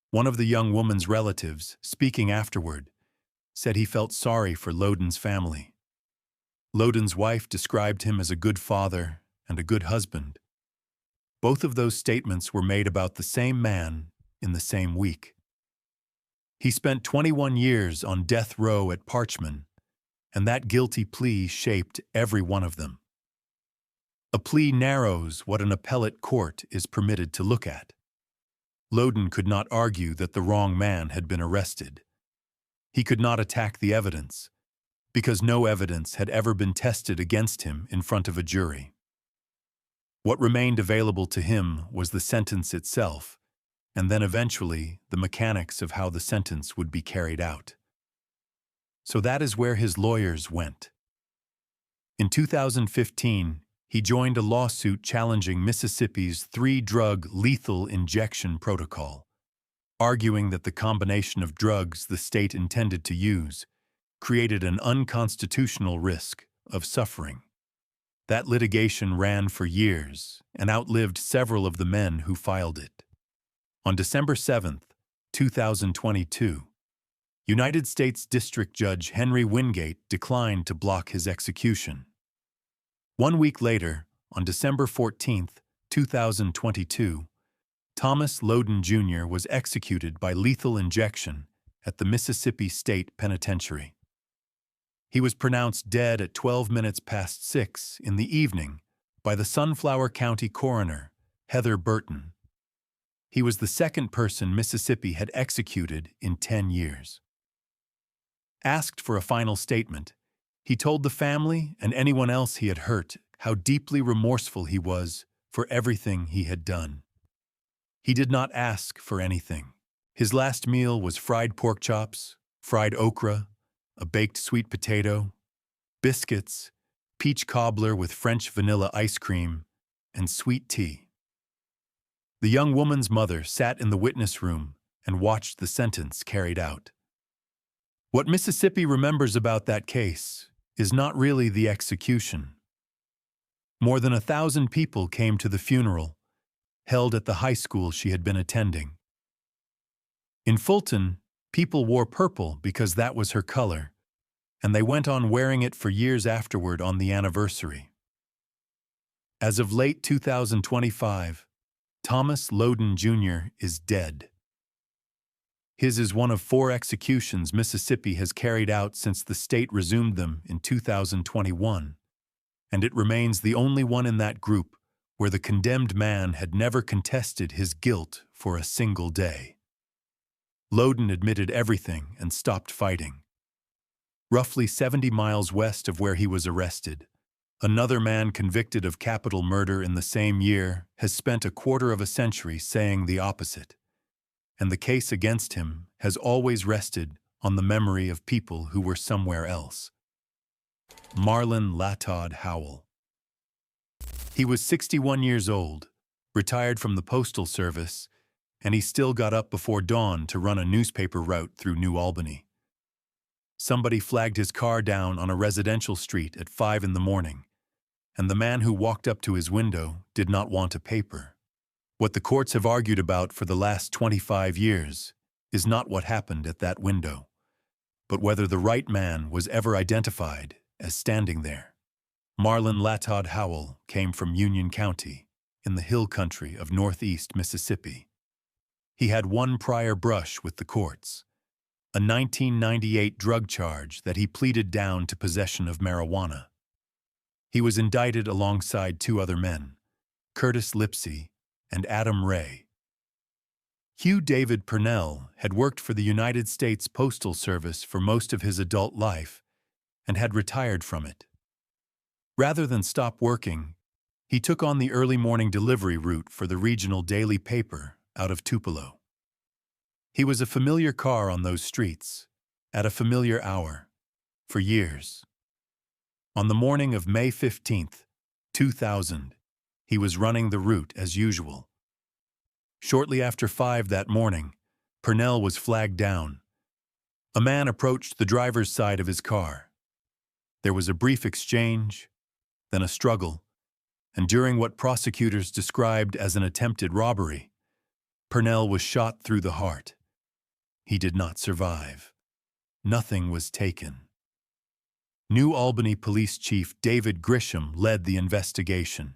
One of the young woman's relatives, speaking afterward, said he felt sorry for Loudon's family. Loudon's wife described him as a good father and a good husband. Both of those statements were made about the same man in the same week. He spent 21 years on death row at Parchman, and that guilty plea shaped every one of them. A plea narrows what an appellate court is permitted to look at. Loudon could not argue that the wrong man had been arrested. He could not attack the evidence, because no evidence had ever been tested against him in front of a jury. What remained available to him was the sentence itself, and then eventually the mechanics of how the sentence would be carried out. So that is where his lawyers went. In 2015, he joined a lawsuit challenging Mississippi's 3-drug lethal injection protocol, arguing that the combination of drugs the state intended to use created an unconstitutional risk of suffering. That litigation ran for years and outlived several of the men who filed it. On December 7, 2022, United States District Judge Henry Wingate declined to block his execution. 1 week later, on December 14, 2022, Thomas Loudon Jr. was executed by lethal injection at the Mississippi State Penitentiary. He was pronounced dead at 12 minutes past 6 in the evening by the Sunflower County coroner, Heather Burton. He was the second person Mississippi had executed in 10 years. Asked for a final statement, he told the family and anyone else he had hurt how deeply remorseful he was for everything he had done. He did not ask for anything. His last meal was fried pork chops, fried okra, a baked sweet potato, biscuits, peach cobbler with French vanilla ice cream, and sweet tea. The young woman's mother sat in the witness room and watched the sentence carried out. What Mississippi remembers about that case is not really the execution. More than 1,000 people came to the funeral, held at the high school she had been attending. In Fulton, people wore purple because that was her color, and they went on wearing it for years afterward on the anniversary. As of late 2025, Thomas Loudon Jr. is dead. His is one of 4 executions Mississippi has carried out since the state resumed them in 2021, and it remains the only one in that group where the condemned man had never contested his guilt for a single day. Loudon admitted everything and stopped fighting. Roughly 70 miles west of where he was arrested, another man convicted of capital murder in the same year has spent a quarter of a century saying the opposite, and the case against him has always rested on the memory of people who were somewhere else. Marlon Latod Howell. He was 61 years old, retired from the Postal Service, and he still got up before dawn to run a newspaper route through New Albany. Somebody flagged his car down on a residential street at 5 in the morning, and the man who walked up to his window did not want a paper. What the courts have argued about for the last 25 years is not what happened at that window, but whether the right man was ever identified as standing there. Marlon Latod Howell came from Union County, in the hill country of northeast Mississippi. He had one prior brush with the courts, a 1998 drug charge that he pleaded down to possession of marijuana. He was indicted alongside 2 other men, Curtis Lipsey and Adam Ray. Hugh David Purnell had worked for the United States Postal Service for most of his adult life and had retired from it. Rather than stop working, he took on the early morning delivery route for the regional daily paper out of Tupelo. He was a familiar car on those streets, at a familiar hour, for years. On the morning of May 15, 2000, He was running the route as usual. Shortly after 5 that morning, Purnell was flagged down. A man approached the driver's side of his car. There was a brief exchange, then a struggle, and during what prosecutors described as an attempted robbery, Purnell was shot through the heart. He did not survive. Nothing was taken. New Albany Police Chief David Grisham led the investigation.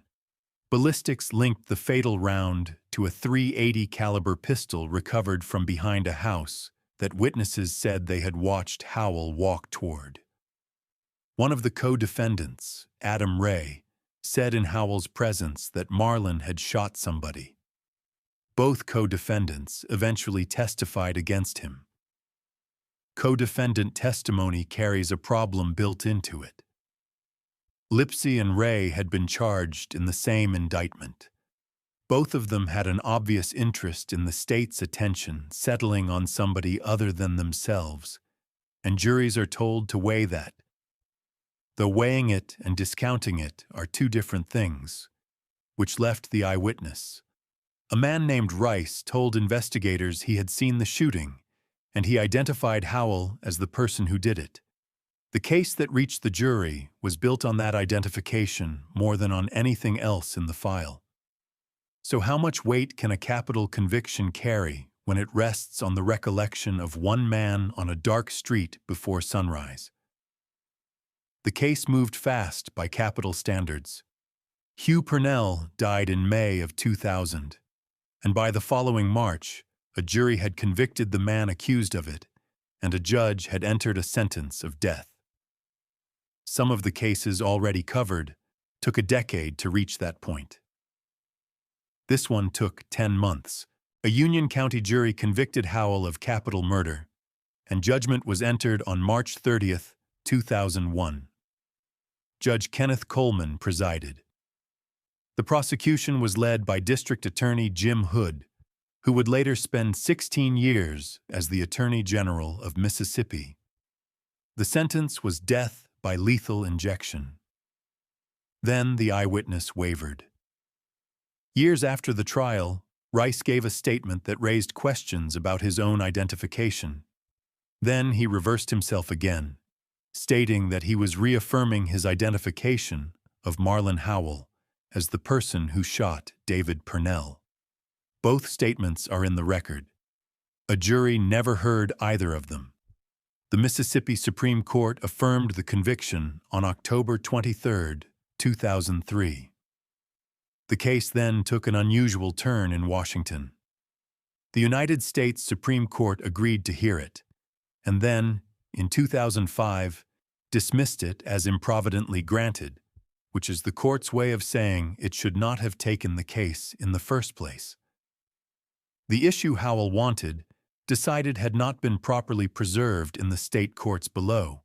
Ballistics linked the fatal round to a .380 caliber pistol recovered from behind a house that witnesses said they had watched Howell walk toward. One of the co-defendants, Adam Ray, said in Howell's presence that Marlin had shot somebody. Both co-defendants eventually testified against him. Co-defendant testimony carries a problem built into it. Lipsey and Ray had been charged in the same indictment. Both of them had an obvious interest in the state's attention settling on somebody other than themselves, and juries are told to weigh that. Though weighing it and discounting it are two different things, which left the eyewitness. A man named Rice told investigators he had seen the shooting, and he identified Howell as the person who did it. The case that reached the jury was built on that identification more than on anything else in the file. So how much weight can a capital conviction carry when it rests on the recollection of one man on a dark street before sunrise? The case moved fast by capital standards. Hugh Purnell died in May of 2000, and by the following March, a jury had convicted the man accused of it, and a judge had entered a sentence of death. Some of the cases already covered took a decade to reach that point. This one took 10 months. A Union County jury convicted Howell of capital murder, and judgment was entered on March 30, 2001. Judge Kenneth Coleman presided. The prosecution was led by District Attorney Jim Hood, who would later spend 16 years as the Attorney General of Mississippi. The sentence was death by lethal injection. Then the eyewitness wavered. Years after the trial, Rice gave a statement that raised questions about his own identification. Then he reversed himself again, stating that he was reaffirming his identification of Marlin Howell as the person who shot David Purnell. Both statements are in the record. A jury never heard either of them. The Mississippi Supreme Court affirmed the conviction on October 23, 2003. The case then took an unusual turn in Washington. The United States Supreme Court agreed to hear it, and then, in 2005, dismissed it as improvidently granted, which is the court's way of saying it should not have taken the case in the first place. The issue Howell wanted, decided had not been properly preserved in the state courts below,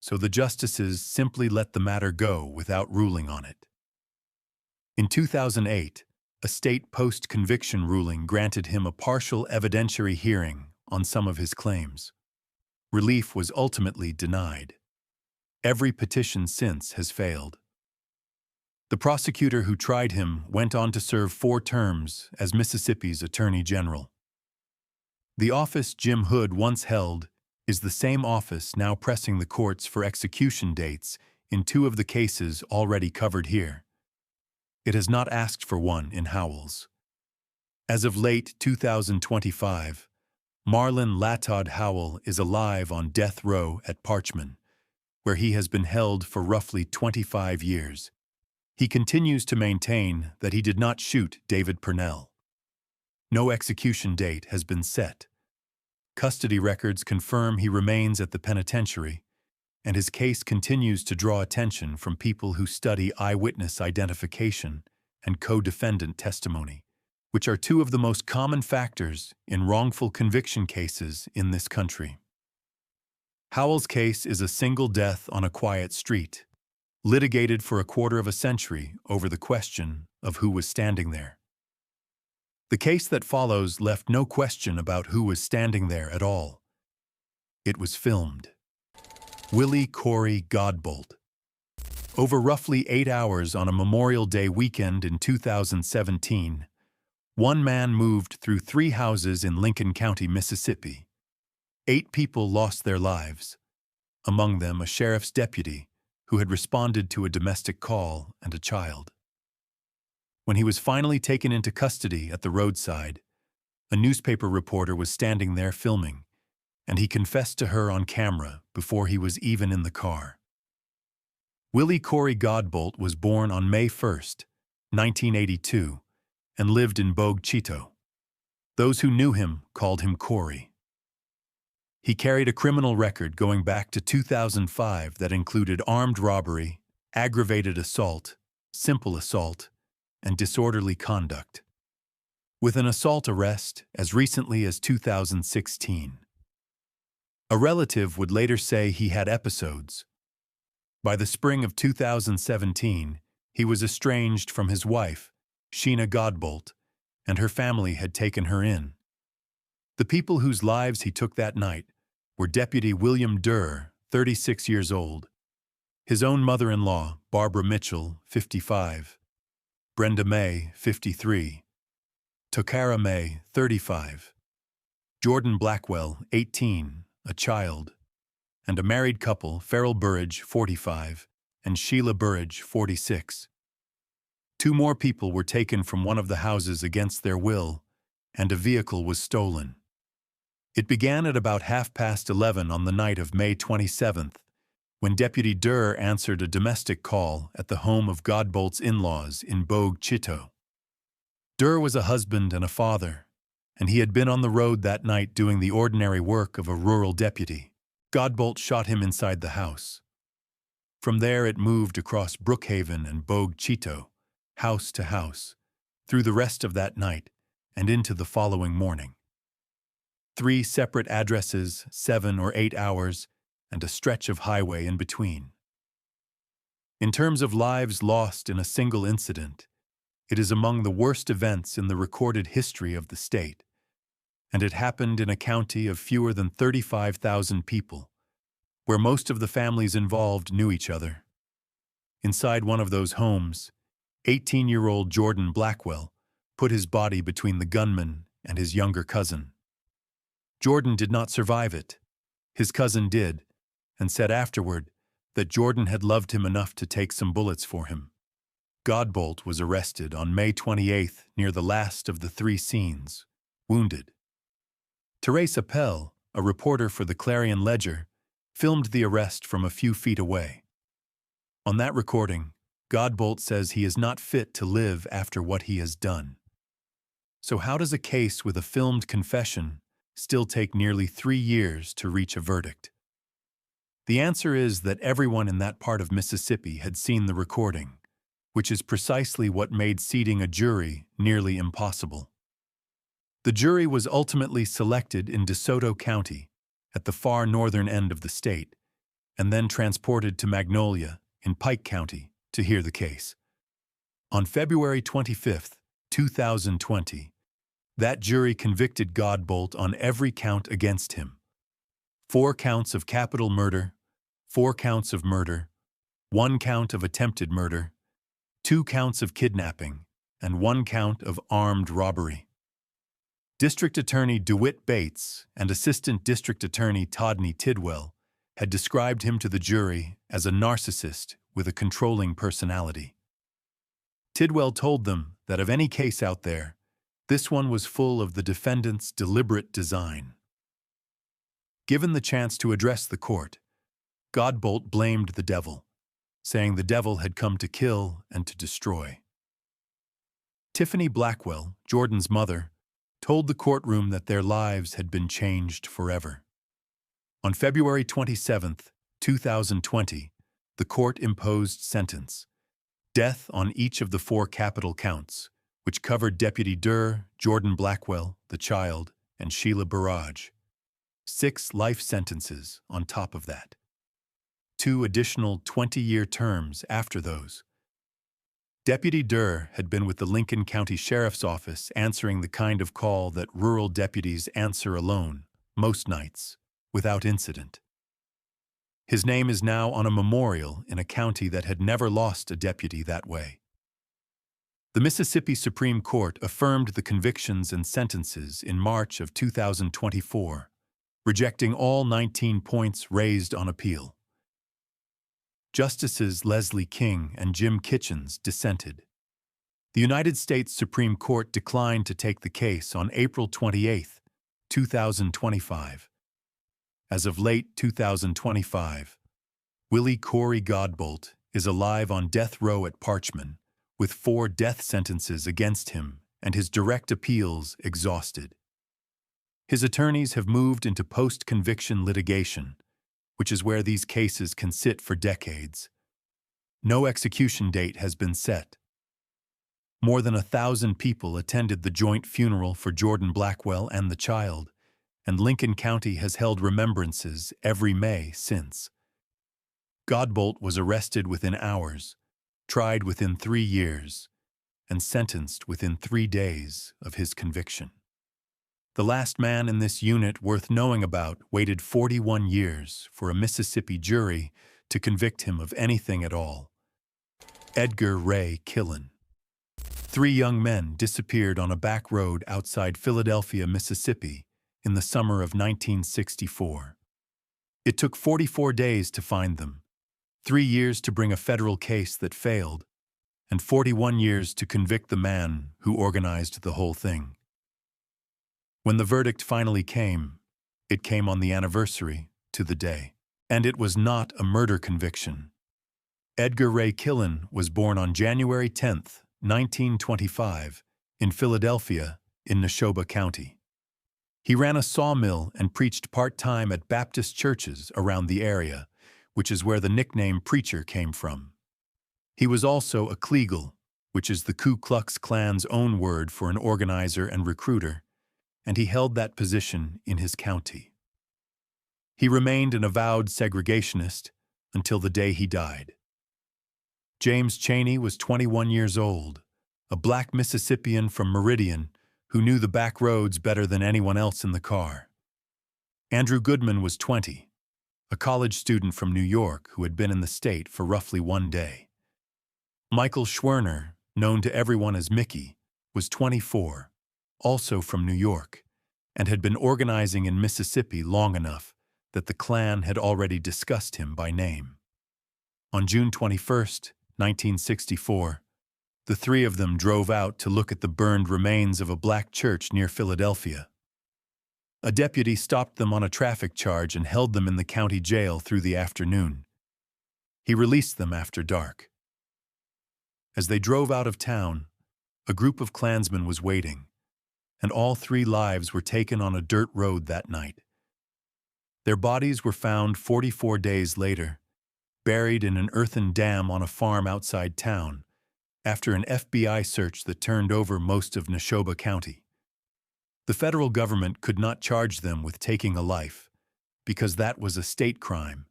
so the justices simply let the matter go without ruling on it. In 2008, a state post-conviction ruling granted him a partial evidentiary hearing on some of his claims. Relief was ultimately denied. Every petition since has failed. The prosecutor who tried him went on to serve 4 terms as Mississippi's Attorney General. The office Jim Hood once held is the same office now pressing the courts for execution dates in 2 of the cases already covered here. It has not asked for one in Howell's. As of late 2025, Marlin Latod Howell is alive on death row at Parchman, where he has been held for roughly 25 years. He continues to maintain that he did not shoot David Purnell. No execution date has been set. Custody records confirm he remains at the penitentiary, and his case continues to draw attention from people who study eyewitness identification and co-defendant testimony, which are 2 of the most common factors in wrongful conviction cases in this country. Howell's case is a single death on a quiet street, litigated for a quarter of a century over the question of who was standing there. The case that follows left no question about who was standing there at all. It was filmed. Willie Corey Godbolt. Over roughly 8 hours on a Memorial Day weekend in 2017, one man moved through 3 houses in Lincoln County, Mississippi. 8 people lost their lives, among them a sheriff's deputy who had responded to a domestic call and a child. When he was finally taken into custody at the roadside, a newspaper reporter was standing there filming, and he confessed to her on camera before he was even in the car. Willie Corey Godbolt was born on May 1, 1982, and lived in Bogue Chitto. Those who knew him called him Corey. He carried a criminal record going back to 2005 that included armed robbery, aggravated assault, simple assault, and disorderly conduct, with an assault arrest as recently as 2016. A relative would later say he had episodes. By the spring of 2017, he was estranged from his wife, Sheena Godbolt, and her family had taken her in. The people whose lives he took that night were Deputy William Durr, 36 years old, his own mother-in-law, Barbara Mitchell, 55, Brenda May, 53, Tokara May, 35, Jordan Blackwell, 18, a child, and a married couple, Farrell Burridge, 45, and Sheila Burridge, 46. 2 more people were taken from one of the houses against their will, and a vehicle was stolen. It began at about 11:30 on the night of May 27th, when Deputy Durr answered a domestic call at the home of Godbolt's in-laws in Bogue Chitto. Durr was a husband and a father, and he had been on the road that night doing the ordinary work of a rural deputy. Godbolt shot him inside the house. From there it moved across Brookhaven and Bogue Chitto, house to house, through the rest of that night and into the following morning. 3 separate addresses, 7 or 8 hours, and a stretch of highway in between. In terms of lives lost in a single incident, it is among the worst events in the recorded history of the state, and it happened in a county of fewer than 35,000 people, where most of the families involved knew each other. Inside one of those homes, 18-year-old Jordan Blackwell put his body between the gunman and his younger cousin. Jordan did not survive it. His cousin did, and said afterward that Jordan had loved him enough to take some bullets for him. Godbolt was arrested on May 28th near the last of the 3 scenes, wounded. Therese Appel, a reporter for the Clarion Ledger, filmed the arrest from a few feet away. On that recording, Godbolt says he is not fit to live after what he has done. So how does a case with a filmed confession still take nearly 3 years to reach a verdict? The answer is that everyone in that part of Mississippi had seen the recording, which is precisely what made seating a jury nearly impossible. The jury was ultimately selected in DeSoto County, at the far northern end of the state, and then transported to Magnolia, in Pike County, to hear the case. On February 25, 2020, that jury convicted Godbolt on every count against him. 4 counts of capital murder, 4 counts of murder, 1 count of attempted murder, 2 counts of kidnapping, and 1 count of armed robbery. District Attorney DeWitt Bates and Assistant District Attorney Todney Tidwell had described him to the jury as a narcissist with a controlling personality. Tidwell told them that of any case out there, this one was full of the defendant's deliberate design. Given the chance to address the court, Godbolt blamed the devil, saying the devil had come to kill and to destroy. Tiffany Blackwell, Jordan's mother, told the courtroom that their lives had been changed forever. On February 27, 2020, the court imposed sentence: death on each of the 4 capital counts, which covered Deputy Durr, Jordan Blackwell, the child, and Sheila Burridge. 6 life sentences on top of that. 2 additional 20-year terms after those. Deputy Durr had been with the Lincoln County Sheriff's Office answering the kind of call that rural deputies answer alone, most nights, without incident. His name is now on a memorial in a county that had never lost a deputy that way. The Mississippi Supreme Court affirmed the convictions and sentences in March of 2024, rejecting all 19 points raised on appeal. Justices Leslie King and Jim Kitchens dissented. The United States Supreme Court declined to take the case on April 28, 2025. As of late 2025, Willie Corey Godbolt is alive on death row at Parchman, with 4 death sentences against him and his direct appeals exhausted. His attorneys have moved into post-conviction litigation, which is where these cases can sit for decades. No execution date has been set. More than 1,000 people attended the joint funeral for Jordan Blackwell and the child, and Lincoln County has held remembrances every May since. Godbolt was arrested within hours, tried within 3 years, and sentenced within 3 days of his conviction. The last man in this unit worth knowing about waited 41 years for a Mississippi jury to convict him of anything at all. Edgar Ray Killen. 3 young men disappeared on a back road outside Philadelphia, Mississippi, in the summer of 1964. It took 44 days to find them, 3 years to bring a federal case that failed, and 41 years to convict the man who organized the whole thing. When the verdict finally came, it came on the anniversary to the day. And it was not a murder conviction. Edgar Ray Killen was born on January 10, 1925, in Philadelphia, in Neshoba County. He ran a sawmill and preached part-time at Baptist churches around the area, which is where the nickname preacher came from. He was also a Kleagle, which is the Ku Klux Klan's own word for an organizer and recruiter, and he held that position in his county. He remained an avowed segregationist until the day he died. James Chaney was 21 years old, a black Mississippian from Meridian who knew the back roads better than anyone else in the car. Andrew Goodman was 20, a college student from New York who had been in the state for roughly 1 day. Michael Schwerner, known to everyone as Mickey, was 24, also from New York, and had been organizing in Mississippi long enough that the Klan had already discussed him by name. On June 21, 1964, the 3 of them drove out to look at the burned remains of a black church near Philadelphia. A deputy stopped them on a traffic charge and held them in the county jail through the afternoon. He released them after dark. As they drove out of town, a group of Klansmen was waiting, and all 3 lives were taken on a dirt road that night. Their bodies were found 44 days later, buried in an earthen dam on a farm outside town, after an FBI search that turned over most of Neshoba County. The federal government could not charge them with taking a life, because that was a state crime,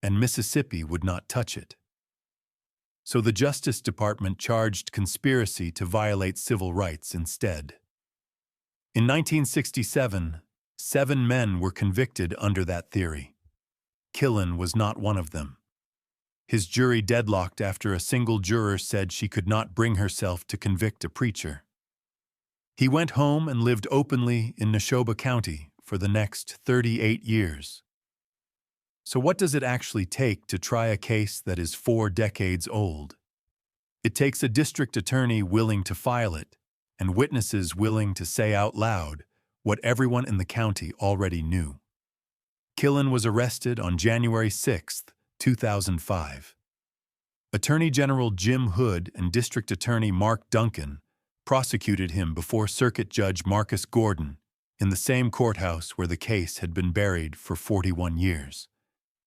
and Mississippi would not touch it. So the Justice Department charged conspiracy to violate civil rights instead. In 1967, 7 men were convicted under that theory. Killen was not one of them. His jury deadlocked after a single juror said she could not bring herself to convict a preacher. He went home and lived openly in Neshoba County for the next 38 years. So what does it actually take to try a case that is 4 decades old? It takes a district attorney willing to file it, and witnesses willing to say out loud what everyone in the county already knew. Killen was arrested on January 6, 2005. Attorney General Jim Hood and District Attorney Mark Duncan prosecuted him before Circuit Judge Marcus Gordon in the same courthouse where the case had been buried for 41 years.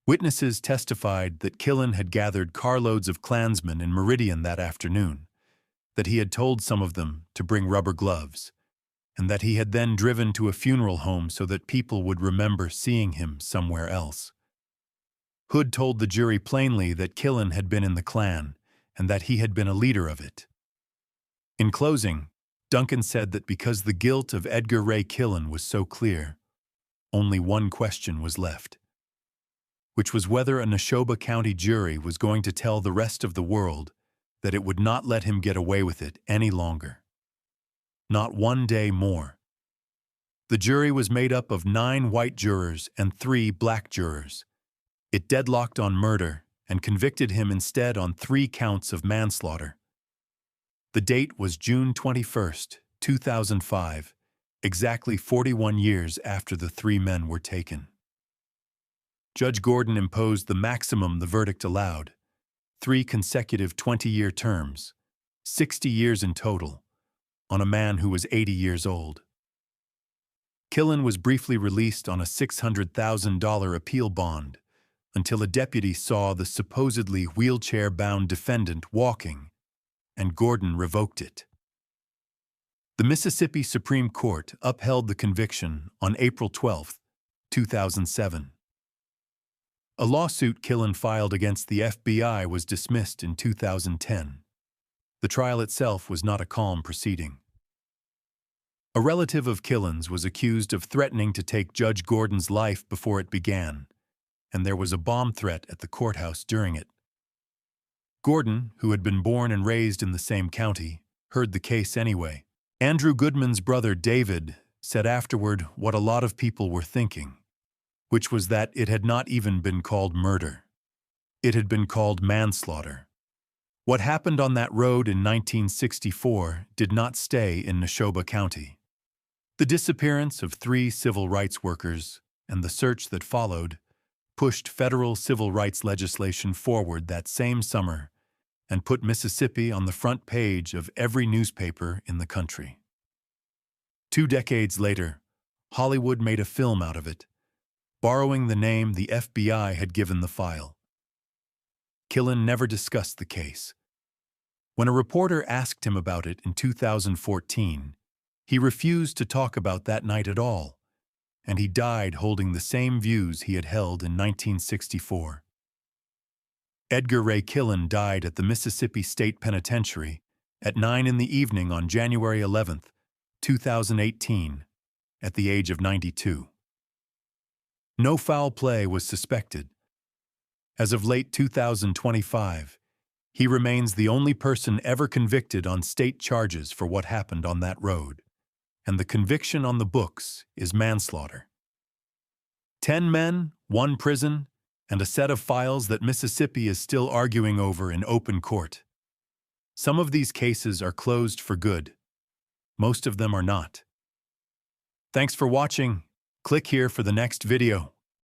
Witnesses testified that Killen had gathered carloads of Klansmen in Meridian that afternoon, that he had told some of them to bring rubber gloves, and that he had then driven to a funeral home so that people would remember seeing him somewhere else. Hood told the jury plainly that Killen had been in the Klan and that he had been a leader of it. In closing, Duncan said that because the guilt of Edgar Ray Killen was so clear, only one question was left. which was whether a Neshoba County jury was going to tell the rest of the world that it would not let him get away with it any longer. Not one day more. The jury was made up of 9 white jurors and 3 black jurors. It deadlocked on murder and convicted him instead on 3 counts of manslaughter. The date was June 21, 2005, exactly 41 years after the 3 men were taken. Judge Gordon imposed the maximum the verdict allowed, 3 consecutive 20-year terms, 60 years in total, on a man who was 80 years old. Killen was briefly released on a $600,000 appeal bond until a deputy saw the supposedly wheelchair-bound defendant walking, and Gordon revoked it. The Mississippi Supreme Court upheld the conviction on April 12, 2007. A lawsuit Killen filed against the FBI was dismissed in 2010. The trial itself was not a calm proceeding. A relative of Killen's was accused of threatening to take Judge Gordon's life before it began, and there was a bomb threat at the courthouse during it. Gordon, who had been born and raised in the same county, heard the case anyway. Andrew Goodman's brother David said afterward what a lot of people were thinking, which was that it had not even been called murder. It had been called manslaughter. What happened on that road in 1964 did not stay in Neshoba County. The disappearance of 3 civil rights workers and the search that followed pushed federal civil rights legislation forward that same summer and put Mississippi on the front page of every newspaper in the country. 2 decades later, Hollywood made a film out of it, borrowing the name the FBI had given the file. Killen never discussed the case. When a reporter asked him about it in 2014, he refused to talk about that night at all, and he died holding the same views he had held in 1964. Edgar Ray Killen died at the Mississippi State Penitentiary at 9 p.m. on January 11, 2018, at the age of 92. No foul play was suspected. As of late 2025, he remains the only person ever convicted on state charges for what happened on that road, and the conviction on the books is manslaughter. 10 men, 1 prison, and a set of files that Mississippi is still arguing over in open court. Some of these cases are closed for good. Most of them are not. Thanks for watching. Click here for the next video.